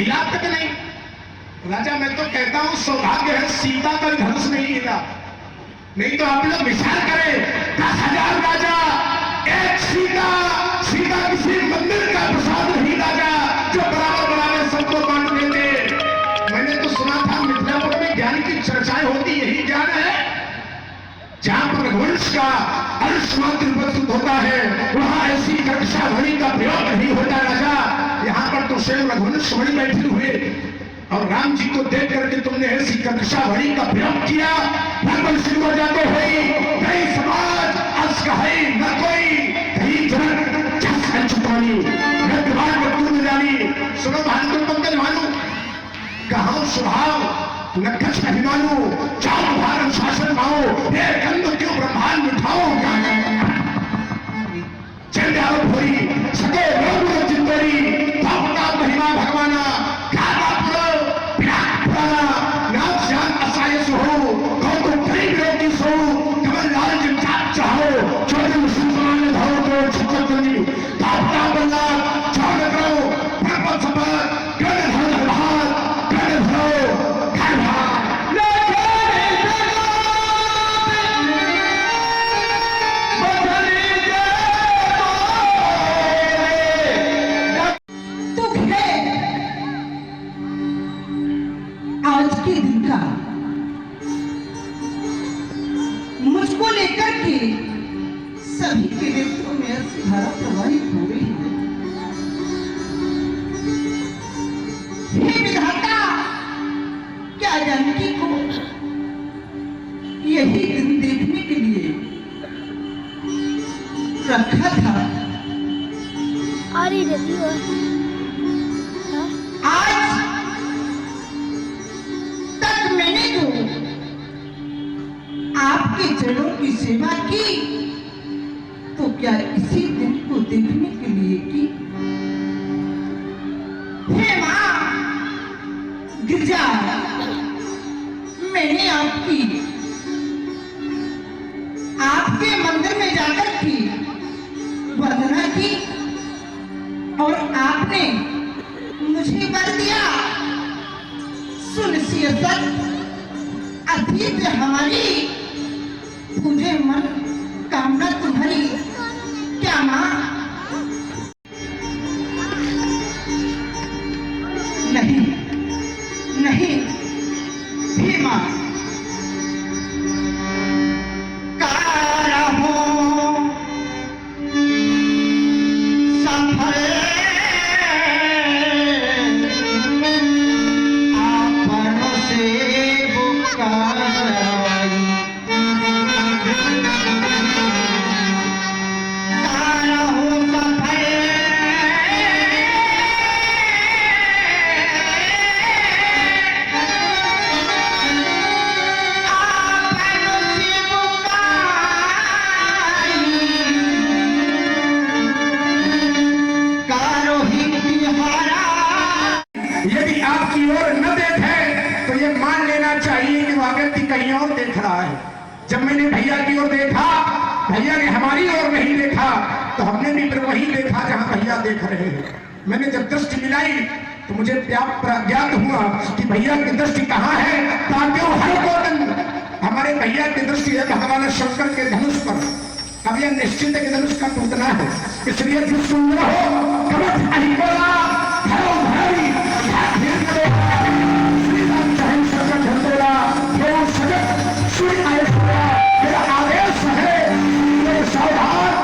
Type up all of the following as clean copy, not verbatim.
हिला तक नहीं। राजा मैं तो कहता हूं सौभाग्य है सीता का धनुष नहीं हिला, नहीं तो आप लोग विचार करें 10,000 राजा एक सीता, सीता किसी मंदिर का प्रसाद नहीं राजा जो बराबर बराबर सबको बांट देते। मैंने तो सुना था मिथिलापुर में ज्ञान की चर्चाएं होती, यही ज्ञान है जहां पर रघुवंश का अंश मात्र प्रस्तुत होता है वहां ऐसी कक्षा ध्वनि का प्रयोग नहीं होता राजा। यहाँ पर तो स्वयं रघुवंश मणि बैठे हुए और राम जी को देख करके तुमने ऐसी कक्षा ध्वनि का प्रयोग किया। भगवान सिंह हो जाते हुए कई समाज अस कहे न कोई कहीं जन छुपानी न दिमाग में तुम जानी। सुनो भानु तुम पंकज भानु कहा स्वभाव न कछ अभिमानो चाओ भारत शासन पाओ ये कंद क्यों ब्रह्मांड उठाओ चल जाओ भोरी सके लोग चिंतरी भक्ता महिमा भगवाना गाता पुरो विराट पुराना नाम जान असायस हो कौन गरीब रोगी सो कमल लाल जिन चाप चाहो चौधरी सुल्तान ने धारो को छक्कर करनी भक्ता बल्ला चौड़ करो भगवत सपत गण धन बहार गण धरो मुझको लेकर के सभी के नेत्रों में धारा प्रवाहित हो रही है। हे विधाता क्या जानकी को यही दिन देखने के लिए रखा था। आज तक मैंने जो आपके चरणों की सेवा की तो क्या इसी दिन को देखने के लिए की। हे मां गिरजा मैंने आपके मंदिर में जाकर की वंदना की और आपने मुझे वर दिया सुनिए अतीत हमारी पूजे मन कामना तुम्हारी क्या मां नहीं नहीं हे मां कहीं और देख रहा है। जब मैंने भैया की ओर देखा भैया ने हमारी ओर नहीं देखा तो हमने भी फिर वही देखा जहां भैया देख रहे हैं। मैंने जब दृष्टि मिलाई तो मुझे ज्ञात हुआ कि भैया की दृष्टि कहाँ है ताकि हर को हमारे भैया की दृष्टि है भगवान शंकर के धनुष पर। अब यह निश्चित है कि धनुष का टूटना है, इसलिए जो सुंदर हो कवच अहिकोला धरो भाई मेरा आदेश है मेरे सावधान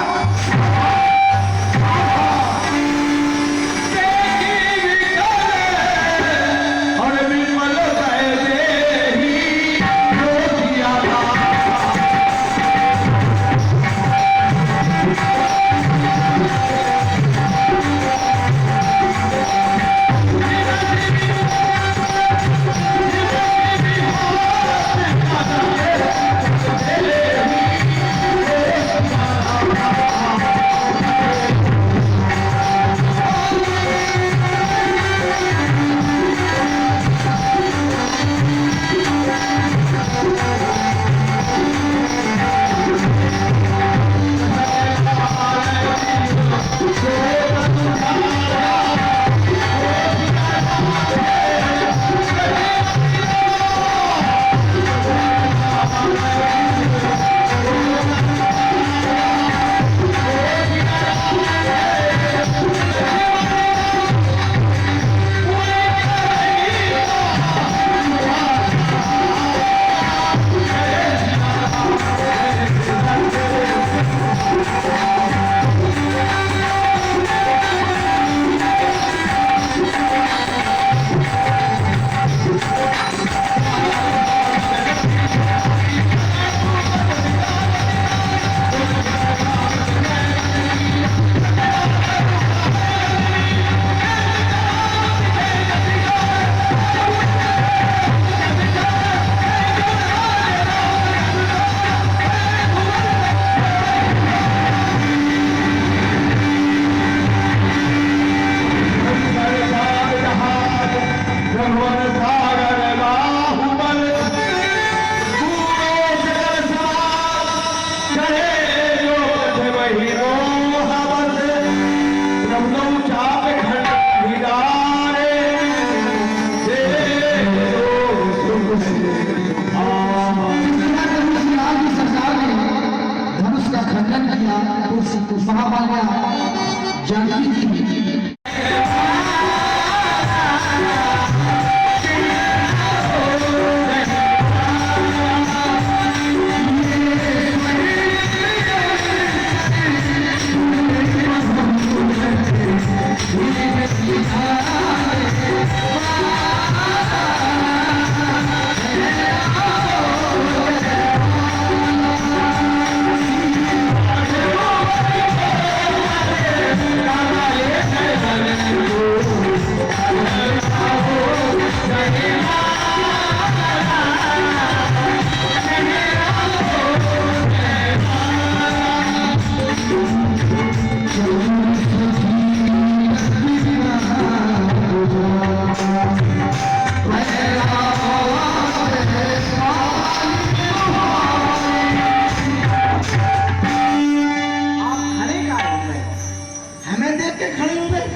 हमें देख के खड़े हो गए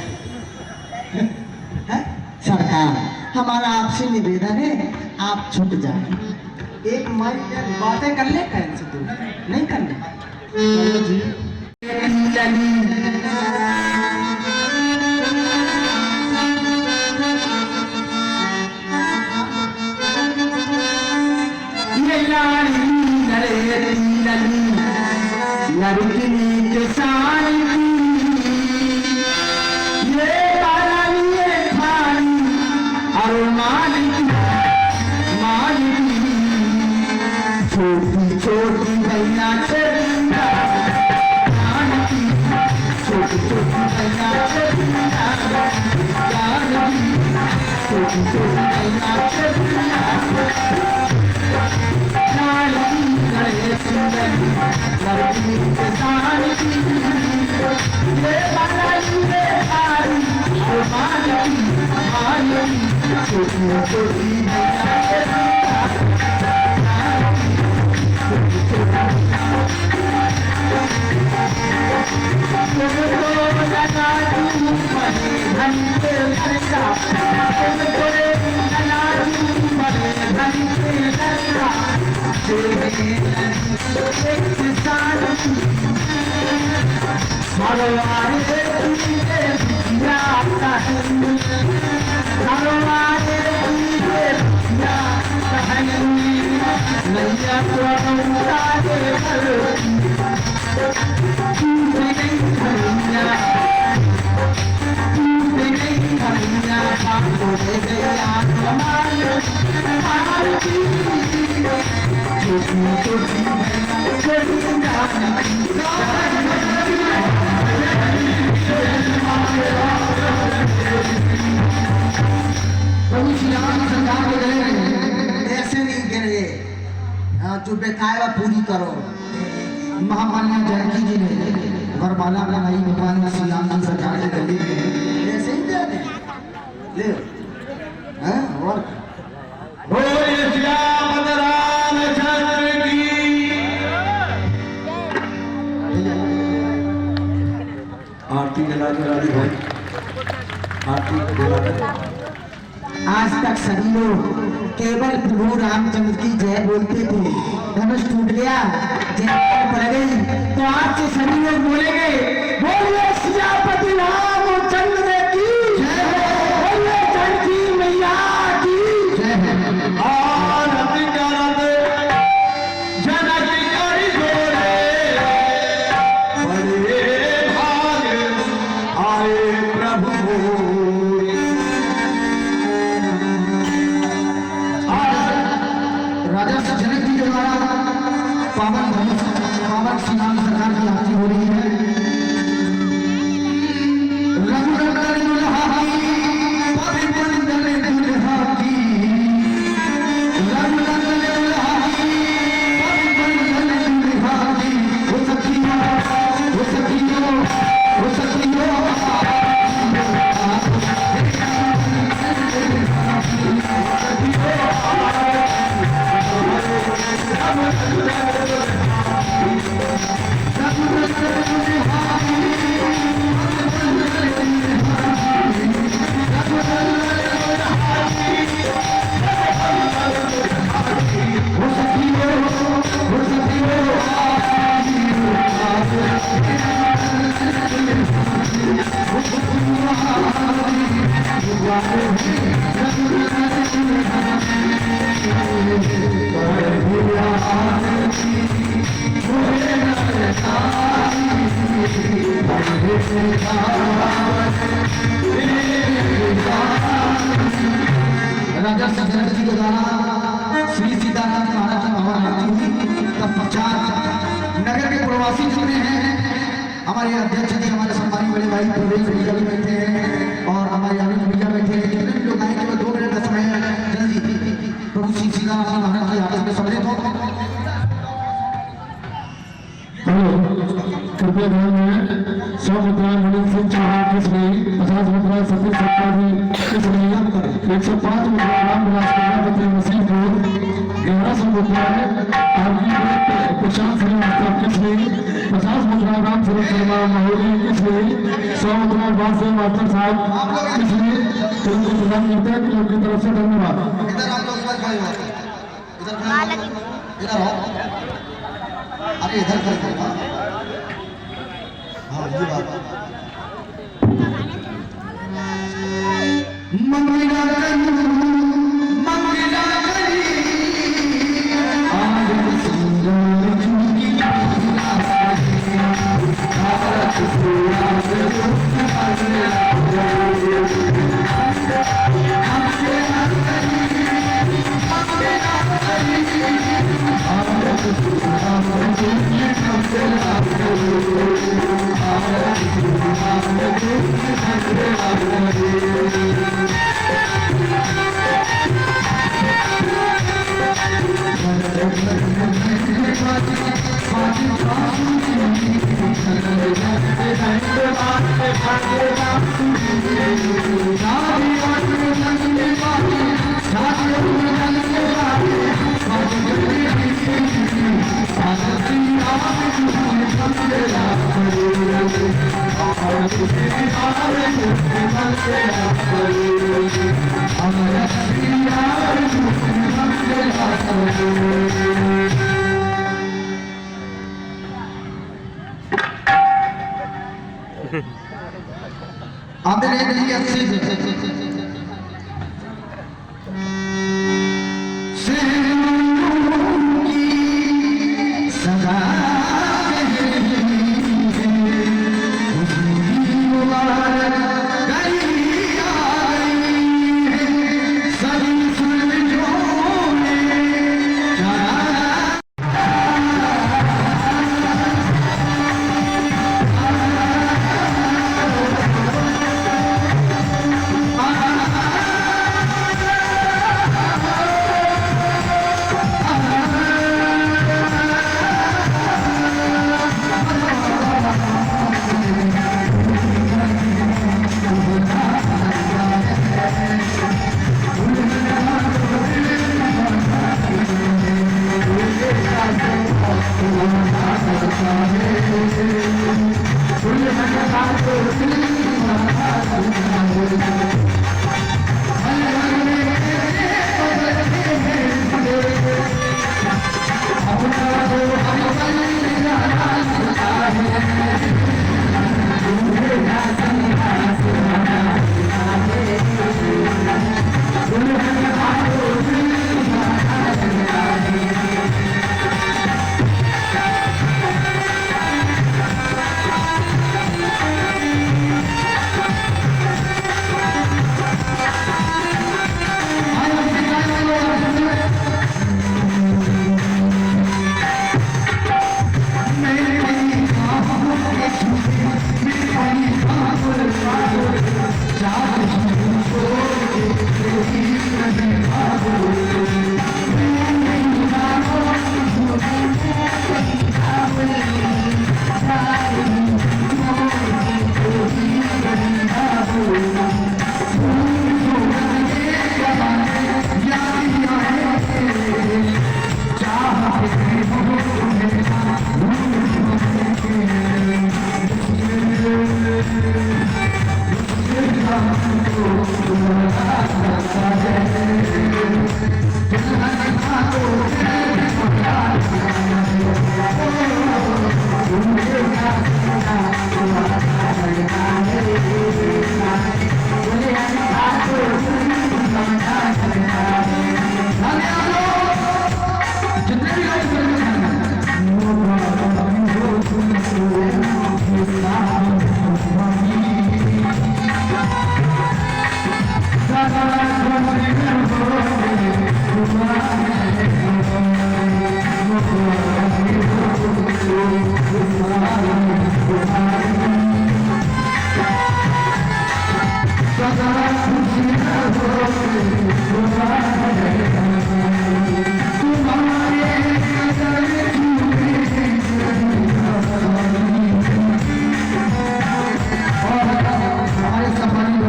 हैं? सरकार, हमारा आपसे निवेदन है, आप छुट जाए। एक माइक में बातें कर ले, कैन से दूर नहीं करने। चलो जी। ये लाड़ी लड़की के साथ छोटी भैया छोटी छोटी भैया छोटी जो बेकायदा पूरी करो। महामान्य जानकी जी ने वरमाला बनाई भगवान श्री राम जी सरकार के गले में, ऐसे ही दे दे ले हैं। और बोलिए श्याम रामचंद्र की। आरती जला के राजी भाई, आरती जला के। आज तक सभी लोग केवल प्रभु रामचंद्र की जय बोलते थे, धनुष टूट गया, जय पड़ गई, तो आज से सभी लोग बोलेंगे बोलिए सियापति रामचंद्र की जय, बोलिए जानकी मैया की जय। आरती करत जनक करि गोरे, बड़े भाग आए प्रभु। राजा जनक जी के द्वारा पावन श्री राम सरकार की आरती हो रही है। रघुनंदन दुल्हा की, पवन दुल्हा की, रघुनंदन दुल्हा की, पवन दुल्हा की। वो सखियों, वो सखियों, वो सखियों, राजा जनक जी के द्वारा श्री सीताराम महाराज की भवन आरती हुई। तत्पश्चात नगर के प्रवासी जितने हैं, हमारे अध्यक्ष जी, हमारे सम्मानित बड़े भाई प्रवेश भैया भी बैठे हैं और हमारे अनिल भैया बैठे हैं। जितने भी लोग आए केवल 2 मिनट का समय है, जल्दी प्रभु श्री सीताराम महाराज की आरती में सम्मिलित हो। कृपया ध्यान में 100 मुद्रा गणित सिंह चौहान की 50 मुद्रा सतीश सत्ता जी इसलिए 105 मुद्रा रामविलास प्रजापति नसीबपुर 1100 मुद्रा आपकी प्रशांत श्रीवास्तव किसलिए 50 मुद्रा राम स्वरूप शर्मा महोदय किसलिए 100 मुद्रा वासदेव मास्टर साहब किसलिए तुमको प्रदान करते हैं क्लब की तरफ से धन्यवाद। इधर आप लोग इधर खड़े हो, इधर खड़े हो, इधर हो, अरे इधर खड़े हो। हाँ ये बात मंगला मंगला आज सुंदर झुमकी हमारे सफारी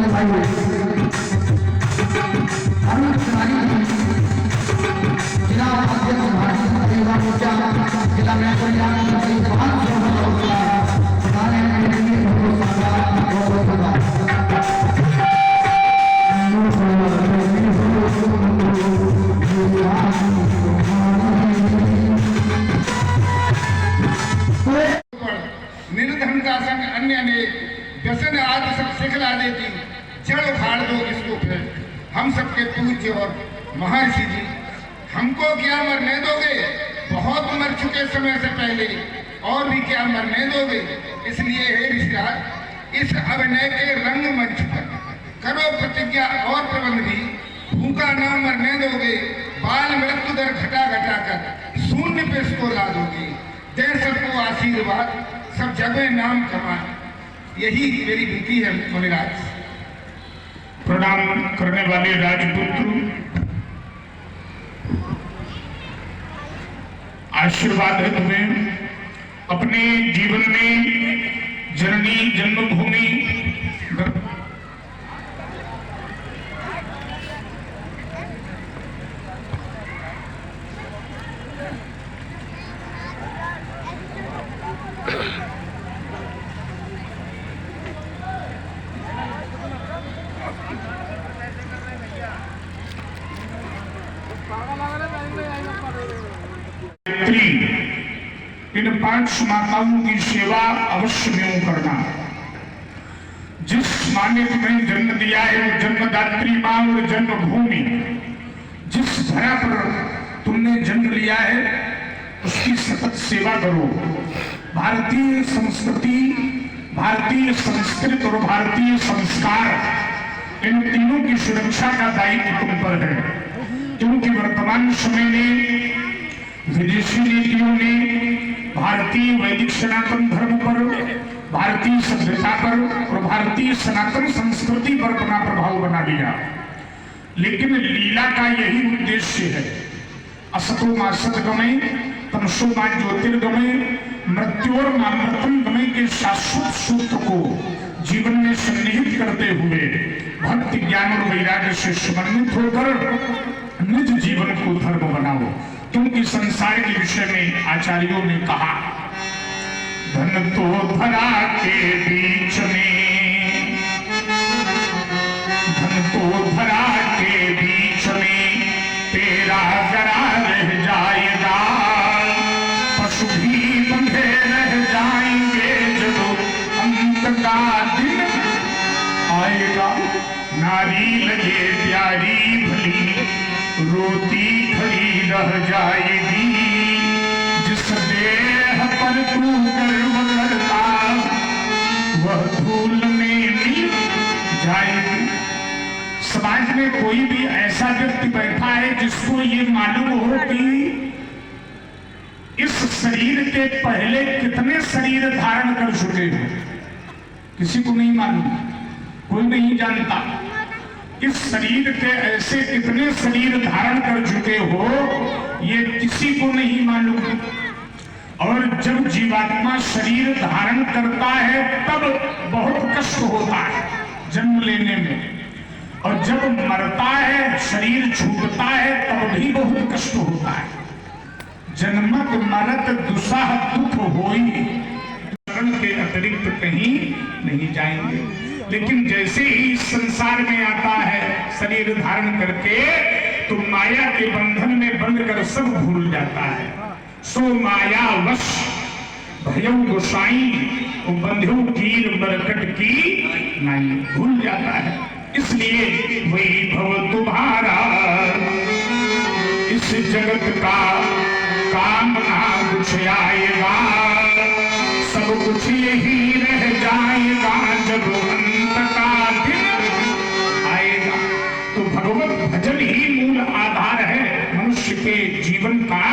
सबके पूज्य और महर्षि जी, हमको क्या मरने दोगे? बहुत मर चुके समय से पहले, और भी क्या मरने दोगे? इसलिए हे ऋषिराज, इस अभिनय के रंगमंच पर करो प्रतिज्ञा और प्रबंध भी, भूखा ना मरने दोगे, बाल मृत्यु दर घटा घटा कर शून्य पे इसको ला दोगे, दे सबको आशीर्वाद, सब जगह नाम कमाए। यही मेरी विनती है मुनिराज। प्रणाम करने वाले राजपुत्र, आशीर्वाद है तुम्हें अपने जीवन में जननी जन्मभूमि इन 5 माताओं की सेवा अवश्य में करना। जिस माँ ने तुम्हें जन्म दिया है वो जन्मदात्री माँ और जन्मभूमि, जिस धरा पर तुमने जन्म लिया है उसकी सतत सेवा करो। भारतीय संस्कृति, भारतीय संस्कृत और भारतीय संस्कार, इन तीनों की सुरक्षा का दायित्व तुम पर है, क्योंकि वर्तमान समय में विदेशी नीतियों ने भारतीय वैदिक सनातन धर्म पर, भारतीय सभ्यता पर और भारतीय सनातन संस्कृति पर अपना प्रभाव बना लिया। लेकिन लीला का यही उद्देश्य है, असतो मा सद्गमय तमसो मा ज्योतिर्गमय मृत्यु और मामृतम गमय के शाश्वत सूत्र को जीवन में सन्निहित करते हुए भक्ति ज्ञान और वैराग्य से समन्वित होकर निज जीवन को धर्म बनाओ। क्योंकि संसार के विषय में आचार्यों ने कहा, धन तो धरा के बीच में, धन तो धरा के बीच में तेरा जरा रह जाएगा, पशु भी बंधे रह जाएंगे जब अंत का दिन आएगा। नारी लगे प्यारी भली रोती खड़ी रह जाएगी, जिस देह पर तू गर्व करता वह धूल में मिल जाएगी। समाज में कोई भी ऐसा व्यक्ति बैठा है जिसको ये मालूम हो कि इस शरीर के पहले कितने शरीर धारण कर चुके हो? किसी को नहीं मालूम, कोई नहीं जानता। इस शरीर के ऐसे कितने शरीर धारण कर चुके हो ये किसी को नहीं मालूम। और जब जीवात्मा शरीर धारण करता है तब बहुत कष्ट होता है जन्म लेने में, और जब मरता है शरीर छूटता है तब भी बहुत कष्ट होता है। जन्मत मरत दुसह दुख होई, शरण के अतिरिक्त कहीं नहीं जाएंगे। लेकिन जैसे ही इस संसार में आता है शरीर धारण करके तो माया के बंधन में बंध कर सब भूल जाता है। सो माया वश भयउ गोसाई बंधु कीर बरकट की नहीं, भूल जाता है। इसलिए वही भव तुम्हारा इस जगत का कामना कुछ आएगा, सब कुछ यही रह जाएगा जब अंत का दिन आएगा। तो भगवत भजन ही मूल आधार है मनुष्य के जीवन का।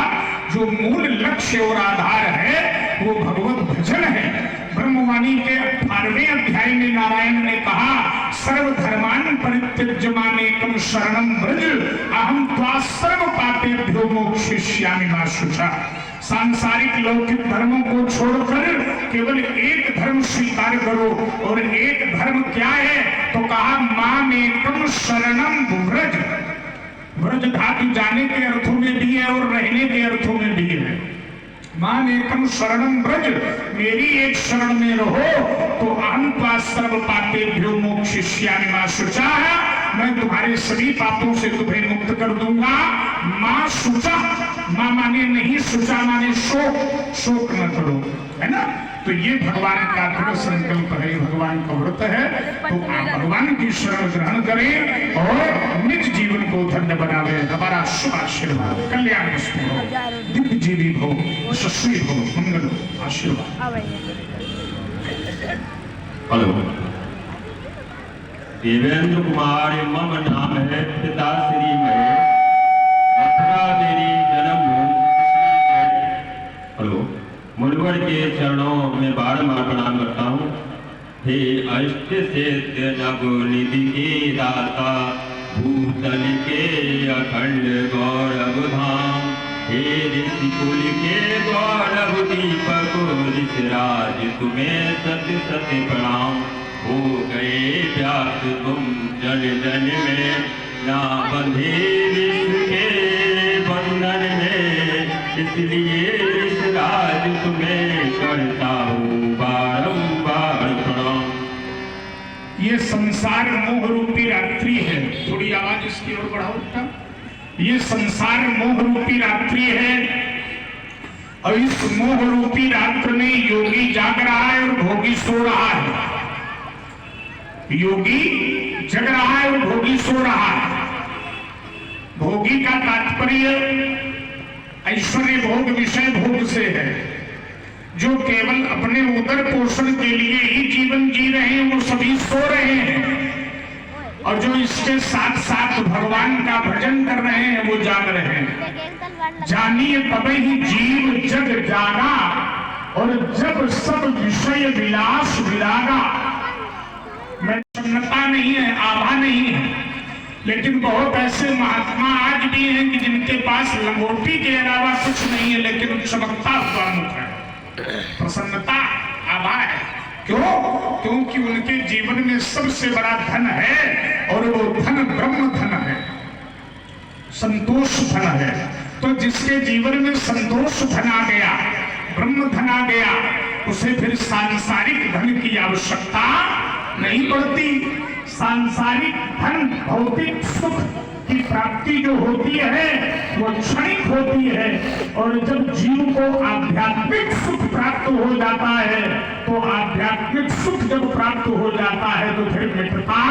जो मूल लक्ष्य और आधार है वो भगवत भजन है। ब्रह्मवाणी के 18वें अध्याय में नारायण ने कहा, सर्वधर्मान् परित्यज्य मामेकं शरणं व्रज अहं त्वा सर्व पापेभ्यो मोक्षयिष्यामि मा शुचा। सांसारिक लौकिक धर्मों को छोड़कर केवल एक धर्म स्वीकार करो। और एक धर्म क्या है? तो कहा मामेकं शरणं व्रज। व्रज धातु जाने के अर्थों में भी है और रहने के अर्थों में भी है। मामेकं शरणं व्रज, मेरी एक शरण में रहो तो अहं त्वा सर्व पापेभ्यो मोक्षयिष्यामि मा शुचा, मैं तुम्हारे सभी पापों से तुम्हें मुक्त कर दूंगा। मां शुचा, मां माने नहीं, शुचा माने शोक, शोक न करो, है ना। तो ये भगवान का दृढ़ संकल्प है, भगवान का व्रत है। तो आप भगवान की शरण ग्रहण करें और निज जीवन को धन्य बनावे। हमारा शुभ आशीर्वाद, कल्याण वस्तु हो, दिव्य जीवी हो, यशस्वी हो, मंगल हो, आशीर्वाद। हेलो, देवेंद्र कुमार मम नाम है, पिता श्री महेश, मथुरा मेरी जन्मभूमि। हेलो, मुनिवर के चरणों में बारंबार प्रणाम करता हूँ। हे अष्ट सिद्ध नव निधि के दाता, भूतल के अखंड गौरव धाम, हे ऋषि कुल के गौरव दीपक ऋषिराज, तुम्हें सत्य सत्य प्रणाम। हो गए व्यास तुम जन जन में, ना बंधे विश्व के बंधन में, इसलिए ऋषिराज तुम्हें करता हूँ बारंबार प्रणाम। ये संसार मोह रूपी रात्रि है। थोड़ी आवाज इसकी ओर बढ़ाओ बेटा। ये संसार मोह रूपी रात्रि है और इस मोह रूपी रात्र में योगी जाग रहा है और भोगी सो रहा है। योगी जग रहा है और भोगी सो रहा है। भोगी का तात्पर्य ऐश्वर्य भोग, विषय भोग से है। जो केवल अपने उदर पोषण के लिए ही जीवन जी रहे हैं वो सभी सो रहे हैं, और जो इसके साथ साथ भगवान का भजन कर रहे हैं वो जाग रहे हैं। जानिए तबे ही जीव जग जागा, और जब सब विषय विलास विरागा। मैं प्रसन्नता नहीं है, आभा नहीं है, लेकिन बहुत ऐसे महात्मा आज भी हैं कि जिनके पास लंगोटी के अलावा कुछ नहीं है, लेकिन चमकता हुआ मुख है, प्रसन्नता, आभा है। क्यों? क्योंकि उनके जीवन में सबसे बड़ा धन है, और वो धन ब्रह्म धन है, संतोष धन है। तो जिसके जीवन में संतोष धन आ गया, ब्रह्म धन आ गया, उसे फिर सांसारिक धन की आवश्यकता नहीं पड़ती। सांसारिक धन, भौतिक सुख की प्राप्ति जो होती है वो क्षणिक होती है, और जब जीव को आध्यात्मिक सुख प्राप्त हो जाता है, तो आध्यात्मिक सुख जब प्राप्त हो जाता है तो फिर मिटता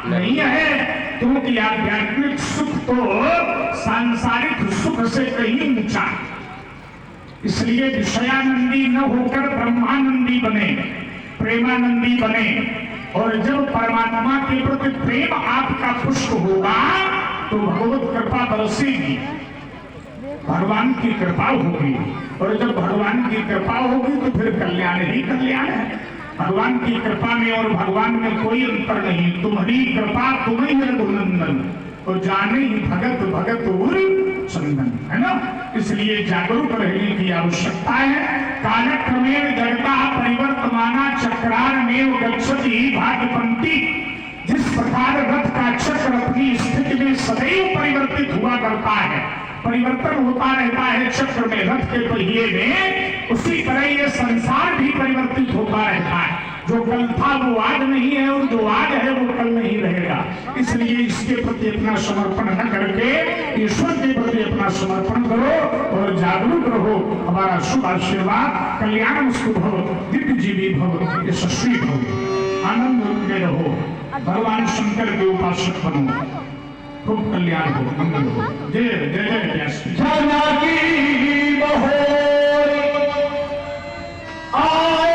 नहीं है, क्योंकि आध्यात्मिक सुख तो सांसारिक सुख से कहीं ऊंचा। इसलिए विषयानंदी न होकर ब्रह्मानंदी बने, प्रेमानंदी बने, और जब परमात्मा के प्रति प्रेम आपका पुष्प होगा तो भगवत कृपा बरसेगी, भगवान की कृपा होगी, और जब भगवान की कृपा होगी तो फिर कल्याण ही कल्याण है। भगवान की कृपा में और भगवान में कोई अंतर नहीं। तुम्हारी कृपा तुम्हें रघुनंदन, और जाने ही भगत भगत उर चंदन, है ना। इसलिए जागरूक रहने की आवश्यकता है। कालक्रमेण जगता परिवर्तमाना चक्रारमेव गच्छति भाग्यपंथी। जिस प्रकार रथ का चक्र अपनी स्थिति में सदैव परिवर्तित हुआ करता है, परिवर्तन होता रहता है चक्र में, रथ के पहिए में, उसी तरह ये संसार भी परिवर्तित होता रहता है। जो कल था वो आज नहीं है, और जो आज है वो कल नहीं रहेगा। इसलिए इसके प्रति अपना समर्पण न करके ईश्वर के प्रति अपना समर्पण करो और जागरूक रहो। हमारा शुभ आशीर्वाद, कल्याण वस्तु भव, दिव्य जीवी भव, यशस्वी भव, आनंद में रहो, भगवान शंकर के उपासक बनो, खूब कल्याण हो, मंगल हो। जय जय जय व्यास जी। जानकी बहोरी आए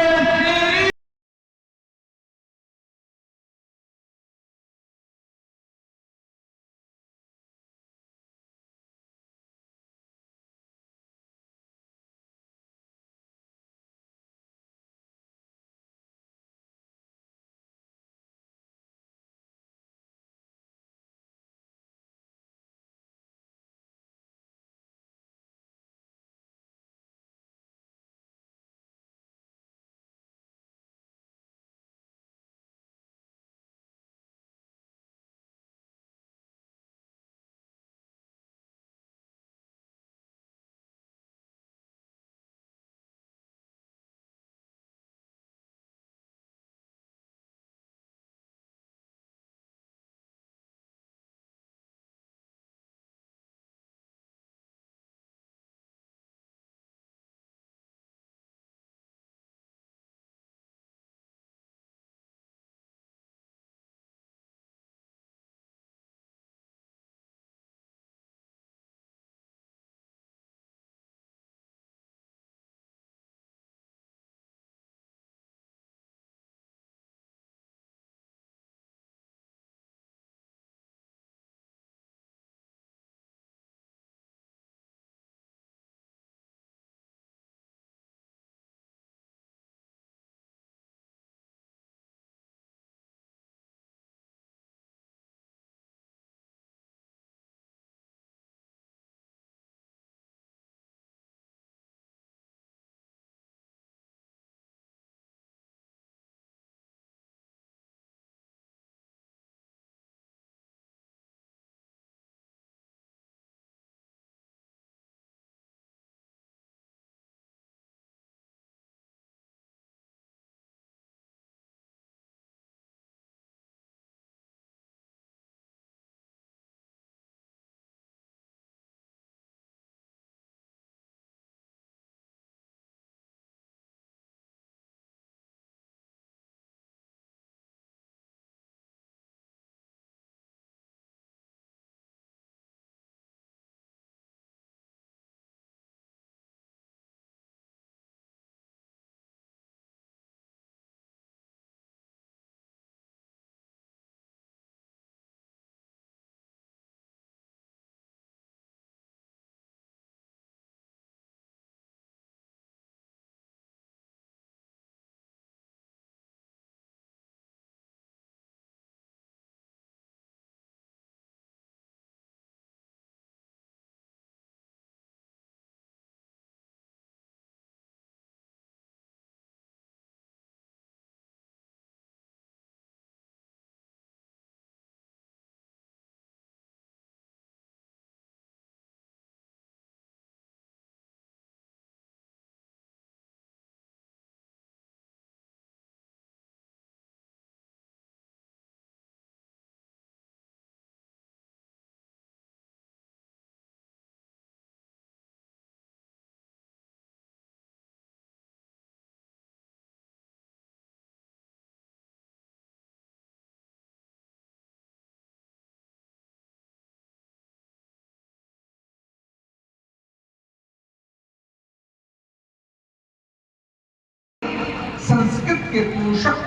के पोषक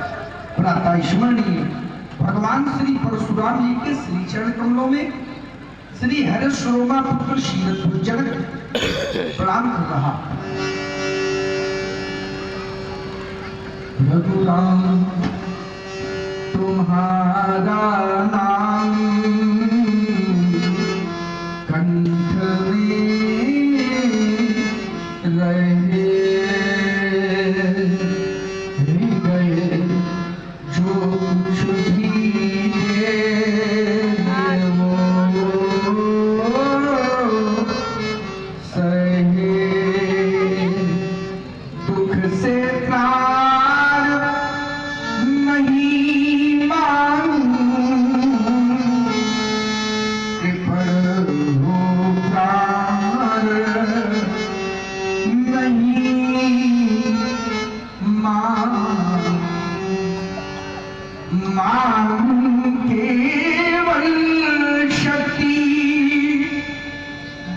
प्रातः स्मरणीय भगवान श्री परशुराम जी के श्री चरण कमलों में श्री हरिश्रोमा पुत्र शीरद जनक प्रणाम कर रहा। रघुराम तुम्हारा नाम कंठ में रहे हृदय जो कुछ भी है वो सहे दुख से त्राण नहीं मानूं कृपण हो प्राण नहीं मानूं केवल शक्ति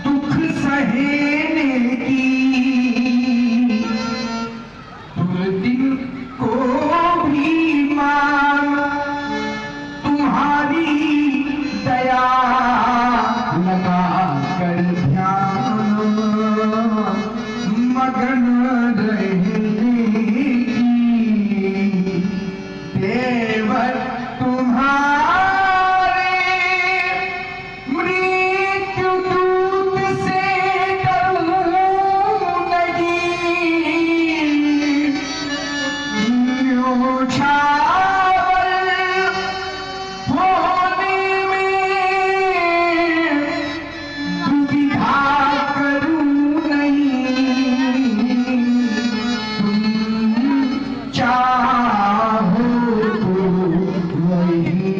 दुख सहने की दुर्दिन को भी मान तुम्हारी दया लगा कर ध्यान मगन रहने की देव तुम्हारे मृत्यु दूत से डरूं नहीं न्योछावर होने में दुविधा करूं नहीं तुम चाहो तो वही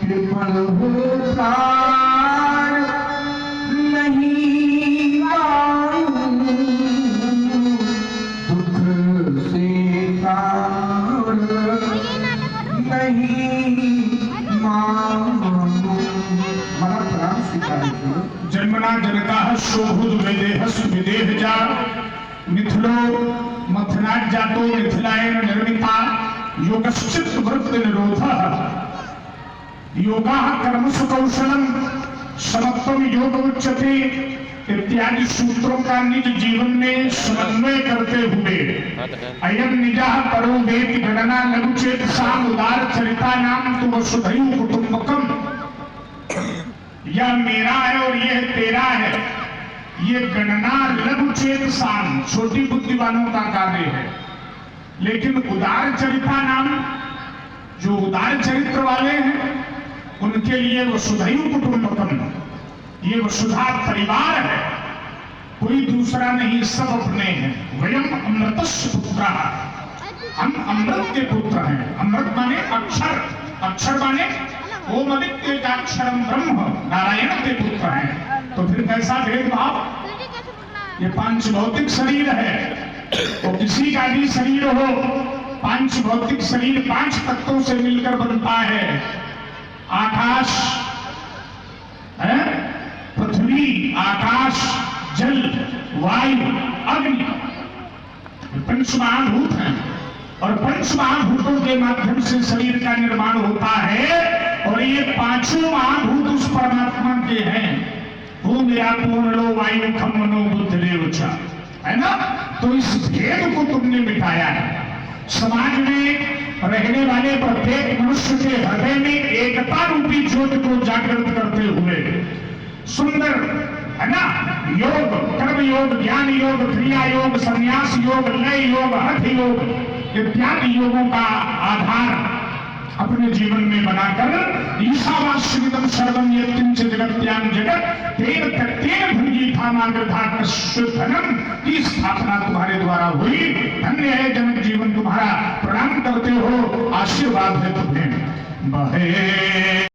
कृपण हो प्राण नहीं मानूं दुख से प्राण नहीं मानूं। हमारा प्राण स्वीकार करो। जन्मना जनका शोभुद वेदेहस विदेह जा मिथिलो मथनाट जातो मिथिलायन निर्मिता योगश्चित वृत्त निरोधः योगाः कर्मसु कौशलम समत्वम योग उच्यते इत्यादि सूत्रों का निज जीवन में समन्वय करते हुए अयम निजाः परो वेति गणना लघुचेत साम उदार चरिता नाम तुम वसुधैव कुटुंबकम। यह मेरा है और यह तेरा है। ये गणना लघुचेत साम छोटी बुद्धि वालों का कार्य है, लेकिन उदार चरिता नाम जो उदार चरित्र वाले हैं उनके लिए वसुधैव कुटुंबकम, ये वसुधा परिवार है, कोई दूसरा नहीं, सब अपने हैं। वयम अमृतस्य पुत्रः, हम अमृत के पुत्र हैं। अमृत माने अक्षर, अक्षर माने ओम आदित्य का अक्षरम ब्रह्म, नारायण के पुत्र हैं। तो फिर कैसा भेदभाव? ये पांच भौतिक शरीर है, तो किसी का भी शरीर हो, पांच भौतिक शरीर पांच तत्वों से मिलकर बनता है। आकाश है, पृथ्वी, आकाश, जल, वायु, अग्नि, पंच महाभूत हैं और पंच महाभूतों के माध्यम से शरीर का निर्माण होता है। और ये पांचों महाभूत उस परमात्मा के हैं। वो मेरा पूर्णो वायु खम मनो बुद्ध देवचा, है ना? तो इस भेद को तुमने मिटाया है। समाज में रहने वाले प्रत्येक मनुष्य के हृदय में एकता रूपी ज्योति को जागृत करते हुए सुंदर, है ना, योग, कर्म योग, ज्ञान योग, क्रिया योग, संन्यास योग, लय योग, हठ योग इत्यादि योगों का आधार अपने जीवन में बनाकर ईशावास्यमिदं सर्वं यत्किंच जगत्यां जगत् तेन तत्तेन धनम की स्थापना तुम्हारे द्वारा हुई। धन्य है जनक जीवन तुम्हारा। प्रणाम करते हो, आशीर्वाद है तुम्हें। बहे